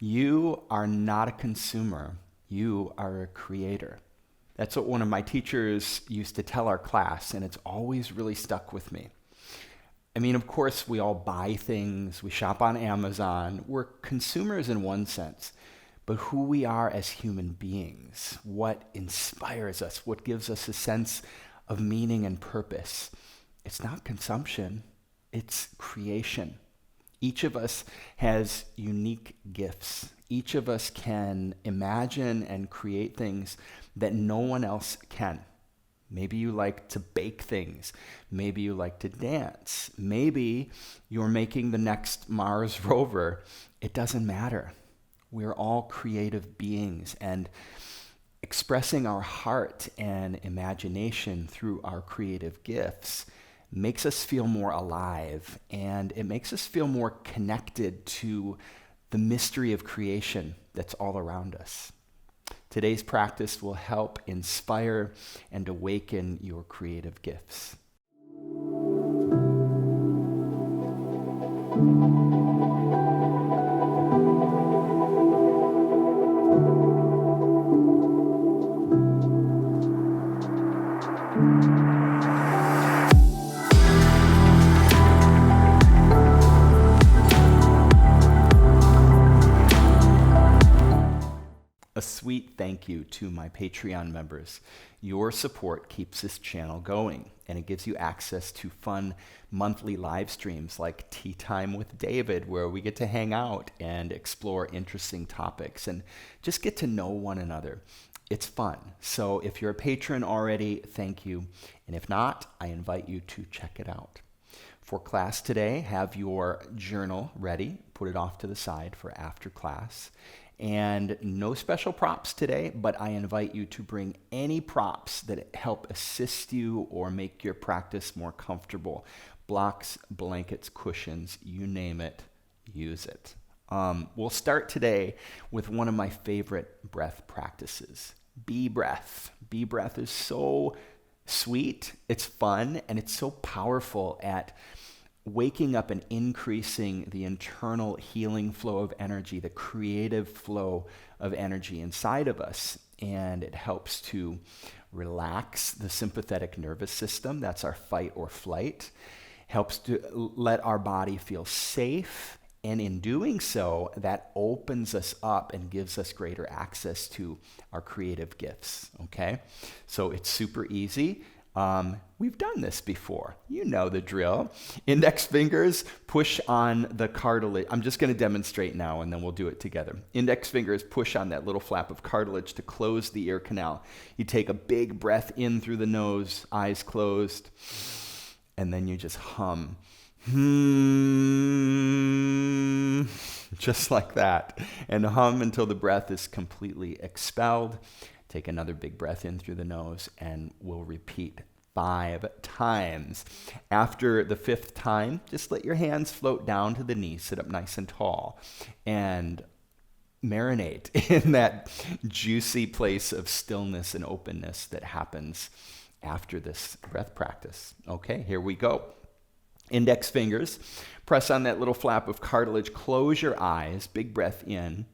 You are not a consumer. You are a creator. That's what one of my teachers used to tell our class, and it's always really stuck with me. I mean, of course, we all buy things, we shop on Amazon, we're consumers in one sense, but who we are as human beings, what inspires us, what gives us a sense of meaning and purpose, it's not consumption, it's creation. Each of us has unique gifts. Each of us can imagine and create things that no one else can. Maybe you like to bake things. Maybe you like to dance. Maybe you're making the next Mars rover. It doesn't matter. We're all creative beings, and expressing our heart and imagination through our creative gifts makes us feel more alive, and it makes us feel more connected to the mystery of creation that's all around us. Today's practice will help inspire and awaken your creative gifts. A sweet thank you to my Patreon members. Your support keeps this channel going, and it gives you access to fun monthly live streams like Tea Time with David, where we get to hang out and explore interesting topics and just get to know one another. It's fun. So if you're a patron already, thank you. And if not, I invite you to check it out. For class today, have your journal ready. Put it off to the side for after class. And no special props today, but I invite you to bring any props that help assist you or make your practice more comfortable. Blocks, blankets, cushions, you name it, use it. We'll start today with one of my favorite breath practices, bee breath. Bee breath is so sweet, it's fun, and it's so powerful at waking up and increasing the internal healing flow of energy, the creative flow of energy inside of us. And it helps to relax the sympathetic nervous system. That's our fight or flight. Helps to let our body feel safe. And in doing so, that opens us up and gives us greater access to our creative gifts. Okay? So it's super easy. We've done this before. You know the drill. Index fingers push on the cartilage. I'm just going to demonstrate now, and then we'll do it together. Index fingers push on that little flap of cartilage to close the ear canal. You take a big breath in through the nose, eyes closed, and then you just hum. Just like that. And hum until the breath is completely expelled. Take another big breath in through the nose, and we'll repeat 5 times. After the 5th time, just let your hands float down to the knees, sit up nice and tall, and marinate in that juicy place of stillness and openness that happens after this breath practice. Okay, here we go. Index fingers, press on that little flap of cartilage, close your eyes, big breath in.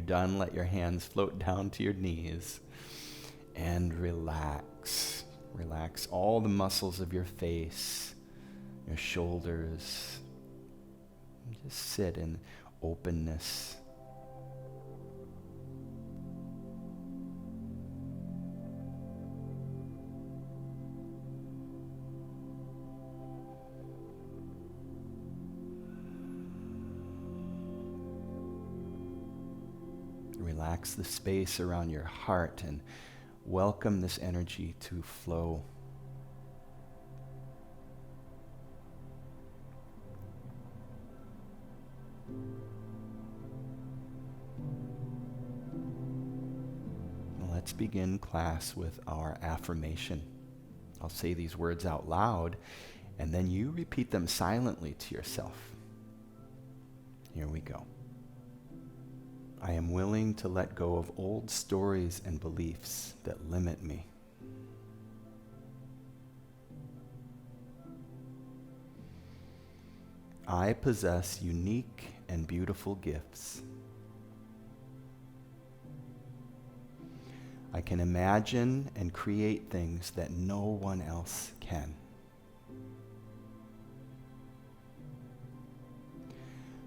done, let your hands float down to your knees and relax. Relax all the muscles of your face, your shoulders. Just sit in openness. Relax the space around your heart and welcome this energy to flow. Let's begin class with our affirmation. I'll say these words out loud, and then you repeat them silently to yourself. Here we go. I am willing to let go of old stories and beliefs that limit me. I possess unique and beautiful gifts. I can imagine and create things that no one else can.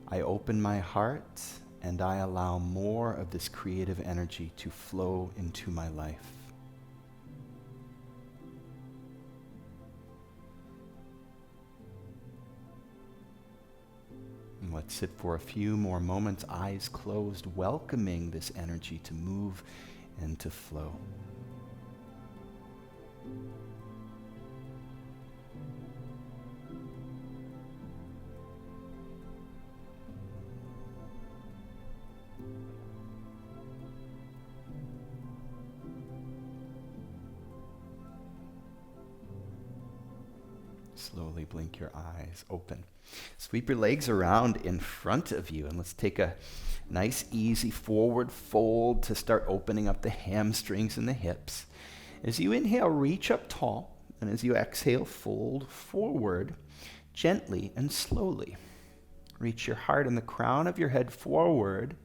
I open my heart and I allow more of this creative energy to flow into my life. And let's sit for a few more moments, eyes closed, welcoming this energy to move and to flow. Slowly blink your eyes open. Sweep your legs around in front of you, and let's take a nice, easy forward fold to start opening up the hamstrings and the hips. As you inhale, reach up tall, and as you exhale, fold forward gently and slowly. Reach your heart and the crown of your head forward,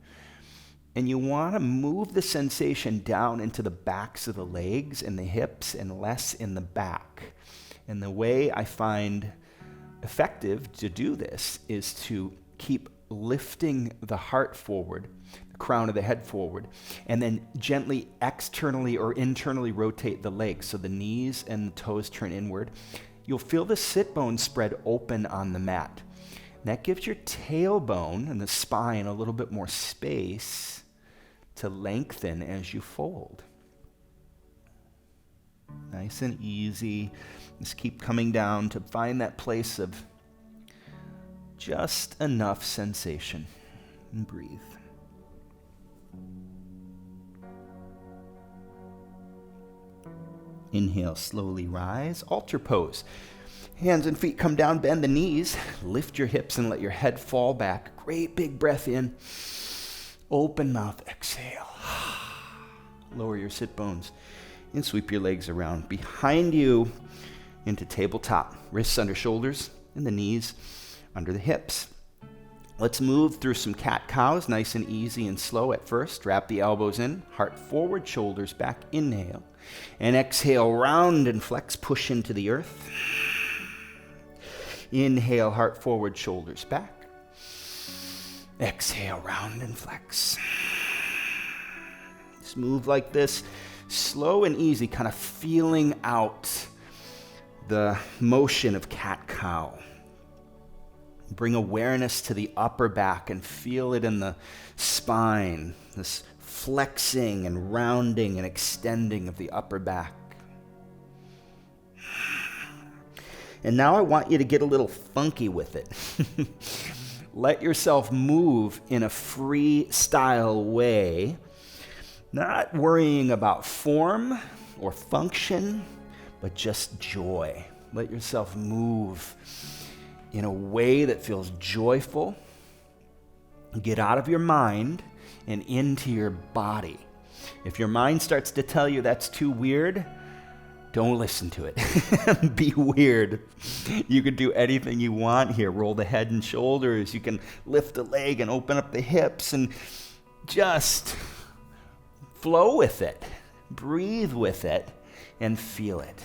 and you want to move the sensation down into the backs of the legs and the hips and less in the back. And the way I find effective to do this is to keep lifting the heart forward, the crown of the head forward, and then gently externally or internally rotate the legs so the knees and the toes turn inward. You'll feel the sit bone spread open on the mat. And that gives your tailbone and the spine a little bit more space to lengthen as you fold. Nice and easy. Just keep coming down to find that place of just enough sensation. And breathe. Inhale, slowly rise. Altar pose. Hands and feet come down, bend the knees. Lift your hips and let your head fall back. Great big breath in. Open mouth, exhale. Lower your sit bones and sweep your legs around behind you into tabletop. Wrists under shoulders and the knees under the hips. Let's move through some cat-cows, nice and easy and slow at first. Wrap the elbows in, heart forward, shoulders back. Inhale. And exhale, round and flex, push into the earth. Inhale, heart forward, shoulders back. Exhale, round and flex. Just move like this, slow and easy, kind of feeling out the motion of cat-cow. Bring awareness to the upper back and feel it in the spine, this flexing and rounding and extending of the upper back. And now I want you to get a little funky with it. Let yourself move in a freestyle way, not worrying about form or function, but just joy. Let yourself move in a way that feels joyful. Get out of your mind and into your body. If your mind starts to tell you that's too weird, don't listen to it. Be weird. You can do anything you want here. Roll the head and shoulders. You can lift the leg and open up the hips and Just flow with it, breathe with it, and feel it.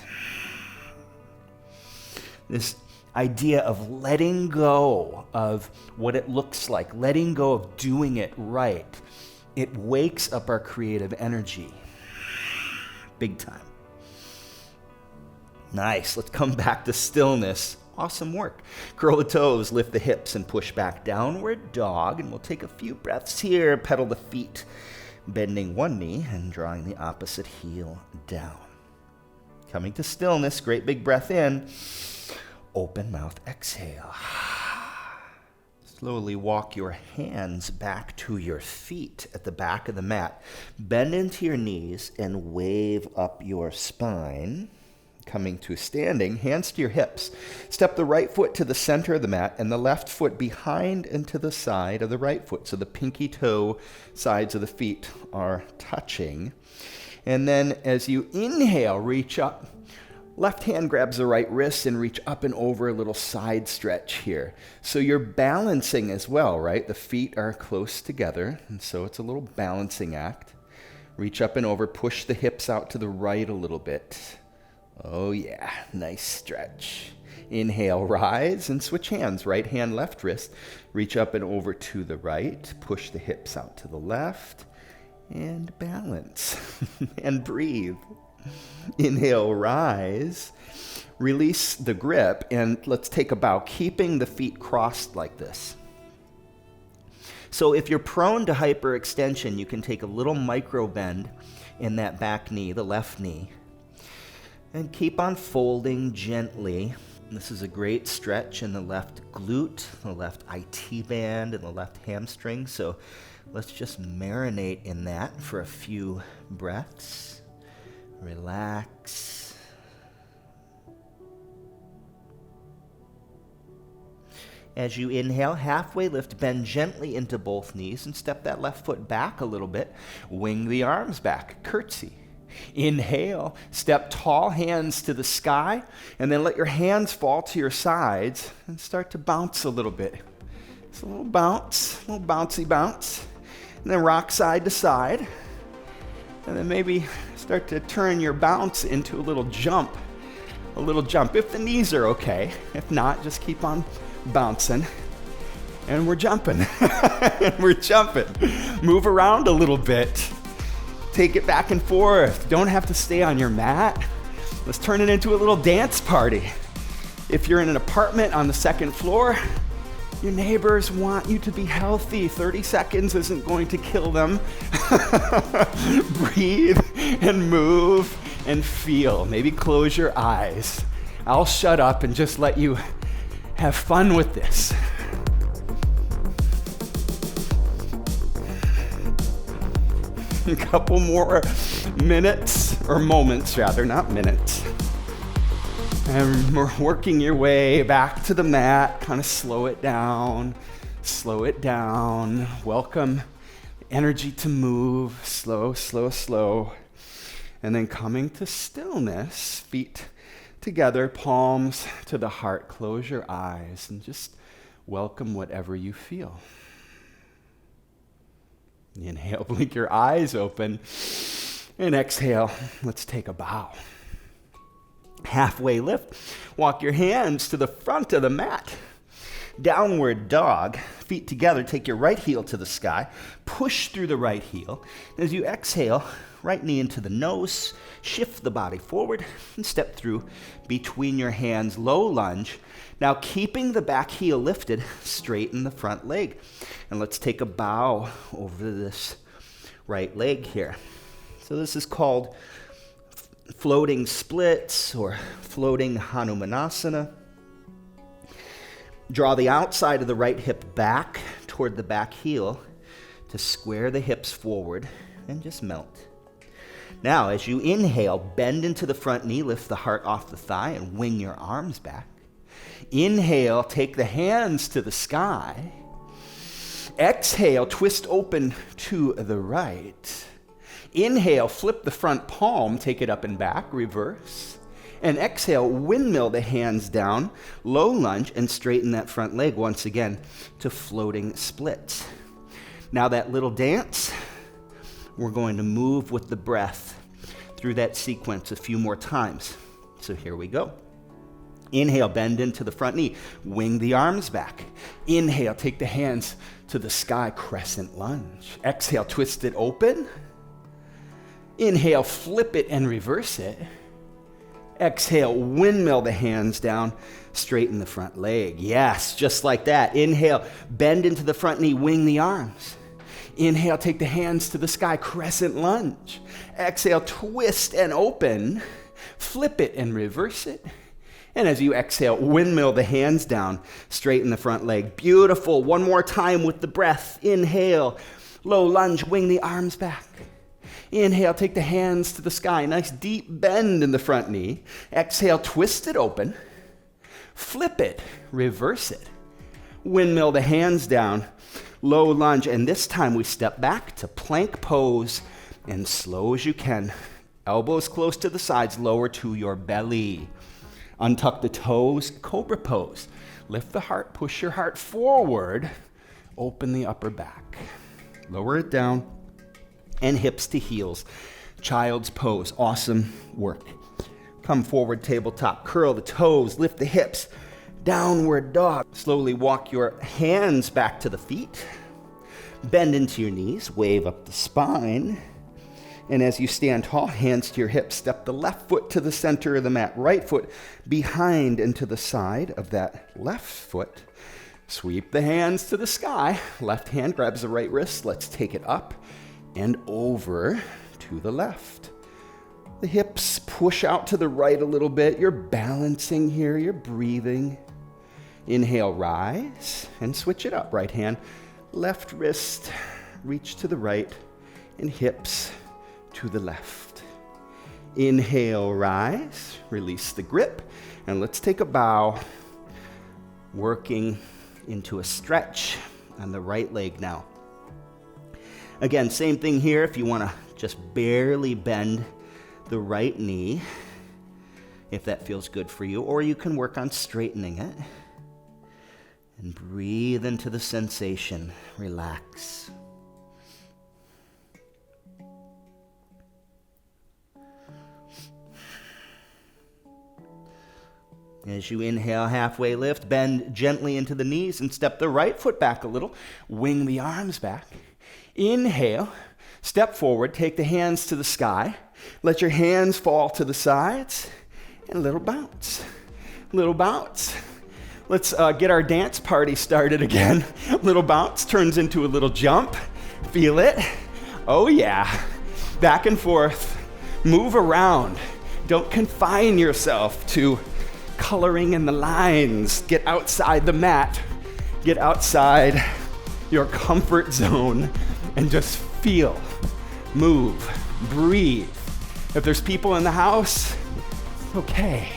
This idea of letting go of what it looks like, letting go of doing it right, it wakes up our creative energy. Big time. Nice. Let's come back to stillness. Awesome work. Curl the toes, lift the hips, and push back. Downward dog. And we'll take a few breaths here. Pedal the feet, bending one knee and drawing the opposite heel down. Coming to stillness. Great big breath in. Open mouth, exhale. Slowly walk your hands back to your feet at the back of the mat. Bend into your knees and wave up your spine. Coming to standing, hands to your hips. Step the right foot to the center of the mat and the left foot behind and to the side of the right foot. So the pinky toe sides of the feet are touching. And then as you inhale, reach up. Left hand grabs the right wrist and reach up and over, a little side stretch here. So you're balancing as well, right? The feet are close together, and so it's a little balancing act. Reach up and over, push the hips out to the right a little bit. Oh yeah, nice stretch. Inhale, rise, and switch hands. Right hand, left wrist. Reach up and over to the right. Push the hips out to the left. And balance. And breathe. Inhale, rise. Release the grip, and let's take a bow, keeping the feet crossed like this. So if you're prone to hyperextension, you can take a little micro bend in that back knee, the left knee. And keep on folding gently. This is a great stretch in the left glute, the left IT band, and the left hamstring. So let's just marinate in that for a few breaths. Relax. As you inhale, halfway lift, bend gently into both knees and step that left foot back a little bit. Wing the arms back, curtsy. Inhale, step tall, hands to the sky, and then let your hands fall to your sides and start to bounce a little bit. It's a little bounce, a little bouncy bounce. And then rock side to side. And then maybe start to turn your bounce into a little jump. A little jump, if the knees are okay. If not, just keep on bouncing. And we're jumping. And we're jumping. Move around a little bit. Take it back and forth. Don't have to stay on your mat. Let's turn it into a little dance party. If you're in an apartment on the second floor, your neighbors want you to be healthy. 30 seconds isn't going to kill them. Breathe and move and feel. Maybe close your eyes. I'll shut up and just let you have fun with this. A couple more minutes, or moments rather, not minutes. And we're working your way back to the mat, kind of slow it down. Welcome energy to move, slow, slow, slow. And then coming to stillness, feet together, palms to the heart. Close your eyes and just welcome whatever you feel. Inhale, blink your eyes open, and exhale. Let's take a bow. Halfway lift, walk your hands to the front of the mat. Downward dog, feet together, take your right heel to the sky, push through the right heel. As you exhale, right knee into the nose, shift the body forward, and step through between your hands, low lunge. Now keeping the back heel lifted, straighten the front leg. And let's take a bow over this right leg here. So this is called floating splits or floating Hanumanasana. Draw the outside of the right hip back toward the back heel to square the hips forward and just melt. Now, as you inhale, bend into the front knee, lift the heart off the thigh and wing your arms back. Inhale, take the hands to the sky. Exhale, twist open to the right. Inhale, flip the front palm, take it up and back, reverse. And exhale, windmill the hands down, low lunge, and straighten that front leg once again to floating splits. Now that little dance, we're going to move with the breath through that sequence a few more times. So here we go. Inhale, bend into the front knee, wing the arms back. Inhale, take the hands to the sky, crescent lunge. Exhale, twist it open. Inhale, flip it and reverse it. Exhale, windmill the hands down, straighten the front leg. Yes, just like that. Inhale, bend into the front knee, wing the arms. Inhale, take the hands to the sky, crescent lunge. Exhale, twist and open, flip it and reverse it. And as you exhale, windmill the hands down, straighten the front leg. Beautiful. One more time with the breath. Inhale, low lunge, wing the arms back. Inhale, take the hands to the sky. Nice deep bend in the front knee. Exhale, twist it open. Flip it, reverse it. Windmill the hands down, low lunge. And this time we step back to plank pose. And slow as you can, elbows close to the sides, lower to your belly. Untuck the toes, cobra pose. Lift the heart, push your heart forward. Open the upper back. Lower it down. And hips to heels. Child's pose. Awesome work. Come forward, tabletop. Curl the toes, lift the hips. Downward dog. Slowly walk your hands back to the feet. Bend into your knees. Wave up the spine. And as you stand tall, hands to your hips, step the left foot to the center of the mat, right foot behind and to the side of that left foot. Sweep the hands to the sky. Left hand grabs the right wrist. Let's take it up and over to the left. The hips push out to the right a little bit. You're balancing here. You're breathing. Inhale, rise, and switch it up. Right hand, left wrist, reach to the right, and hips to the left. Inhale, rise, release the grip, and let's take a bow, working into a stretch on the right leg now. Again, same thing here. If you want to just barely bend the right knee, if that feels good for you, or you can work on straightening it. And breathe into the sensation. Relax. As you inhale, halfway lift, bend gently into the knees and step the right foot back a little. Wing the arms back. Inhale, step forward, take the hands to the sky. Let your hands fall to the sides. And a little bounce. Little bounce. Let's get our dance party started again. Little bounce turns into a little jump. Feel it? Oh yeah. Back and forth. Move around. Don't confine yourself to coloring in the lines. Get outside the mat. Get outside your comfort zone and just feel, move, breathe. If there's people in the house, okay.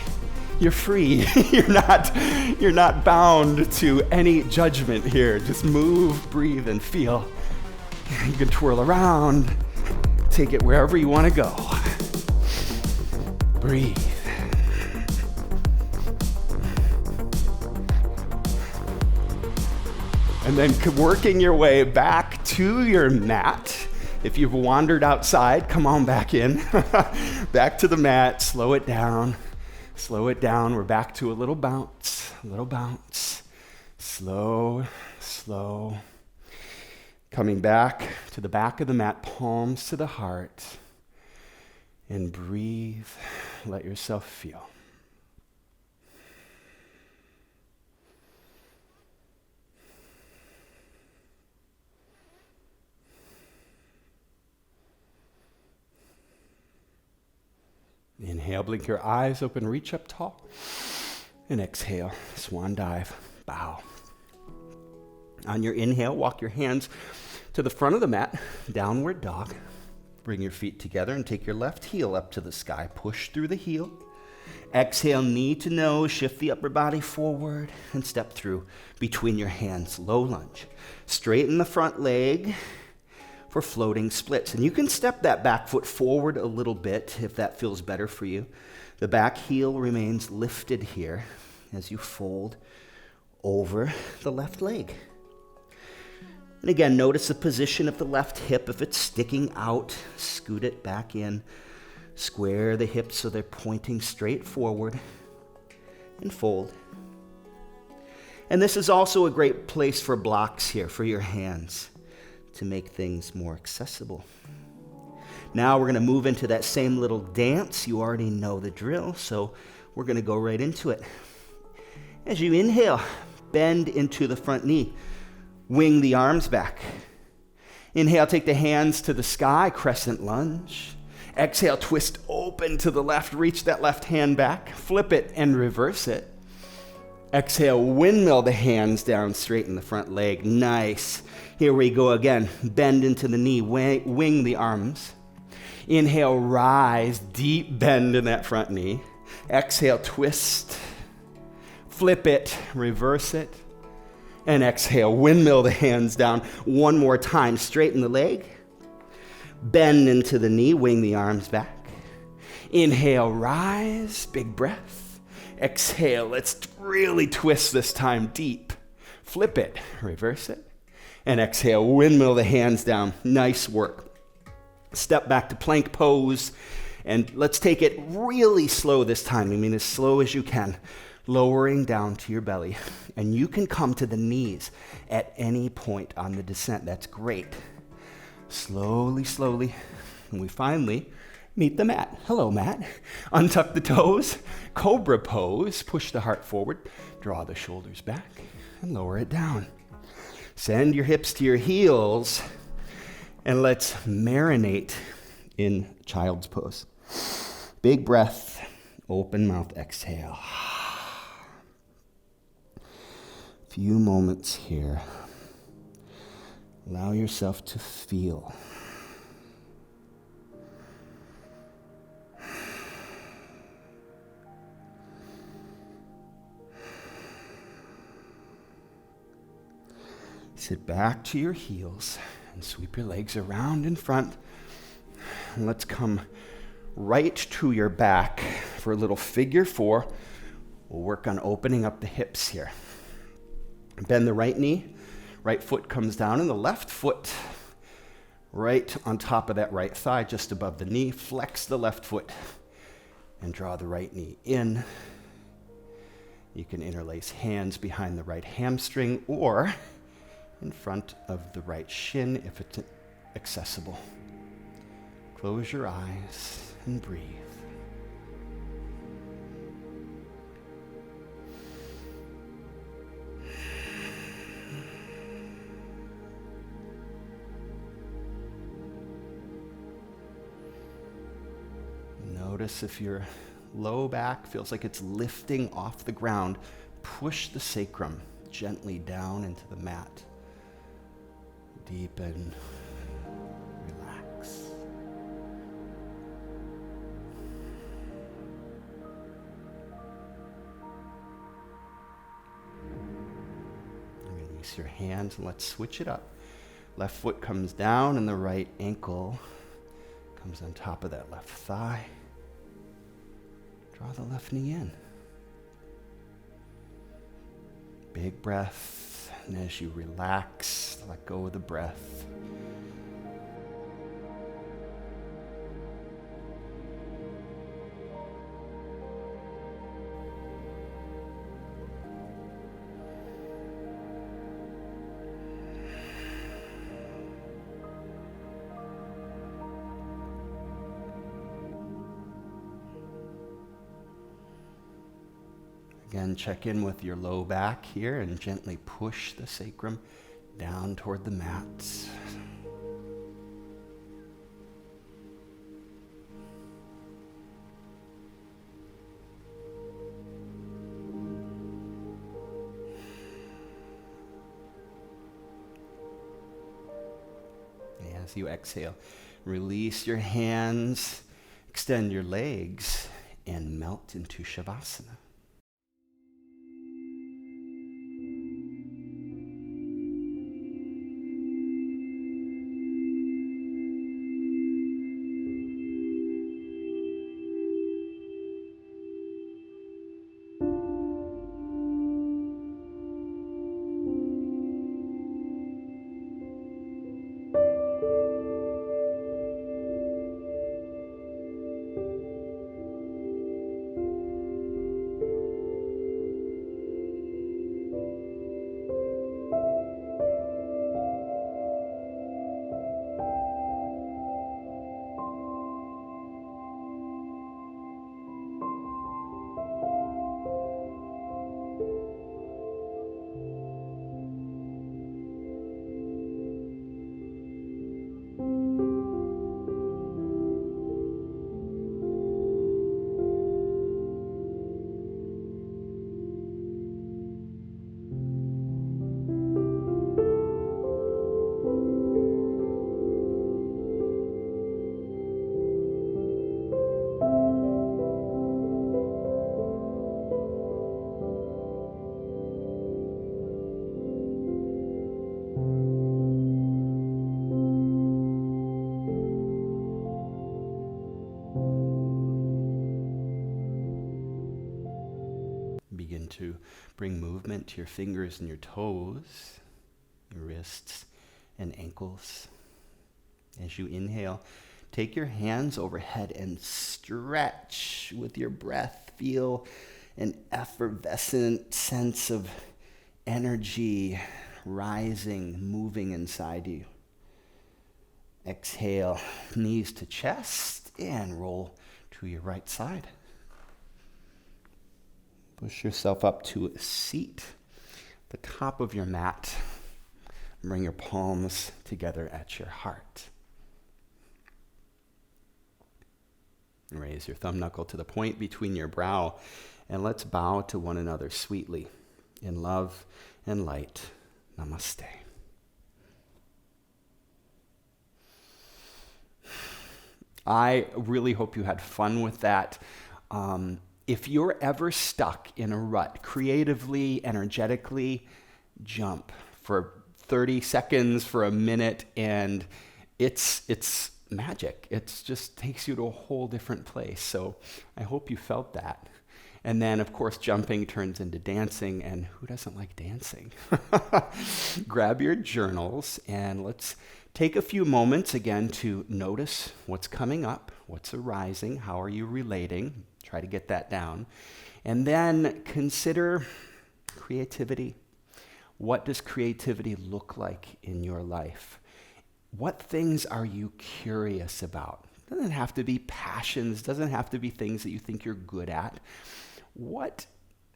You're free. You're not bound to any judgment here. Just move, breathe, and feel. You can twirl around, take it wherever you want to go. Breathe. And then working your way back to your mat. If you've wandered outside, come on back in. Back to the mat, slow it down. Slow it down. We're back to a little bounce, slow, slow. Coming back to the back of the mat, palms to the heart, and breathe. Let yourself feel. Inhale, blink your eyes open, reach up tall. And exhale, swan dive, bow. On your inhale, walk your hands to the front of the mat, downward dog. Bring your feet together and take your left heel up to the sky. Push through the heel. Exhale, knee to nose, shift the upper body forward and step through between your hands, low lunge. Straighten the front leg for floating splits. And you can step that back foot forward a little bit if that feels better for you. The back heel remains lifted here as you fold over the left leg. And again, notice the position of the left hip. If it's sticking out, scoot it back in. Square the hips so they're pointing straight forward. And fold. And this is also a great place for blocks here for your hands to make things more accessible. Now we're going to move into that same little dance. You already know the drill, so we're going to go right into it. As you inhale, bend into the front knee. Wing the arms back. Inhale, take the hands to the sky, crescent lunge. Exhale, twist open to the left, reach that left hand back, flip it and reverse it. Exhale, windmill the hands down, straighten the front leg. Nice. Here we go again. Bend into the knee, wing the arms. Inhale, rise, deep bend in that front knee. Exhale, twist, flip it, reverse it. And exhale, windmill the hands down. One more time, straighten the leg. Bend into the knee, wing the arms back. Inhale, rise, big breath. Exhale, let's really twist this time deep. Flip it, reverse it. And exhale, windmill the hands down. Nice work. Step back to plank pose. And let's take it really slow this time. I mean, as slow as you can. Lowering down to your belly. And you can come to the knees at any point on the descent. That's great. Slowly, slowly. And we finally meet the mat. Hello, mat. Untuck the toes. Cobra pose. Push the heart forward. Draw the shoulders back. And lower it down. Send your hips to your heels. And let's marinate in child's pose. Big breath. Open mouth. Exhale. Few moments here. Allow yourself to feel. Sit back to your heels and sweep your legs around in front. And let's come right to your back for a little figure four. We'll work on opening up the hips here. Bend the right knee, right foot comes down, and the left foot right on top of that right thigh, just above the knee. Flex the left foot and draw the right knee in. You can interlace hands behind the right hamstring or in front of the right shin if it's accessible. Close your eyes and breathe. Notice if your low back feels like it's lifting off the ground, push the sacrum gently down into the mat. Deepen, relax. Release your hands and let's switch it up. Left foot comes down and the right ankle comes on top of that left thigh. Draw the left knee in. Big breath, and as you relax, let go of the breath. Again, check in with your low back here and gently push the sacrum down toward the mat. As you exhale, release your hands, extend your legs, and melt into Shavasana. to bring movement to your fingers and your toes, your wrists and ankles. As you inhale, take your hands overhead and stretch with your breath. Feel an effervescent sense of energy rising, moving inside you. Exhale, knees to chest, and roll to your right side. Push yourself up to a seat, the top of your mat. Bring your palms together at your heart. Raise your thumb knuckle to the point between your brow, and let's bow to one another sweetly in love and light. Namaste. I really hope you had fun with that. If you're ever stuck in a rut, creatively, energetically, jump for 30 seconds, for a minute, and it's magic. It just takes you to a whole different place. So I hope you felt that. And then, of course, jumping turns into dancing, and who doesn't like dancing? Grab your journals, and let's take a few moments again to notice what's coming up, what's arising, how are you relating? Try to get that down. And then consider creativity. What does creativity look like in your life? What things are you curious about? It doesn't have to be passions, doesn't have to be things that you think you're good at. What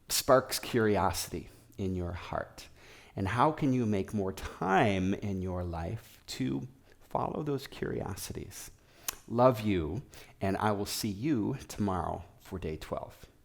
sparks curiosity in your heart? And how can you make more time in your life to follow those curiosities? Love you, and I will see you tomorrow for day 12.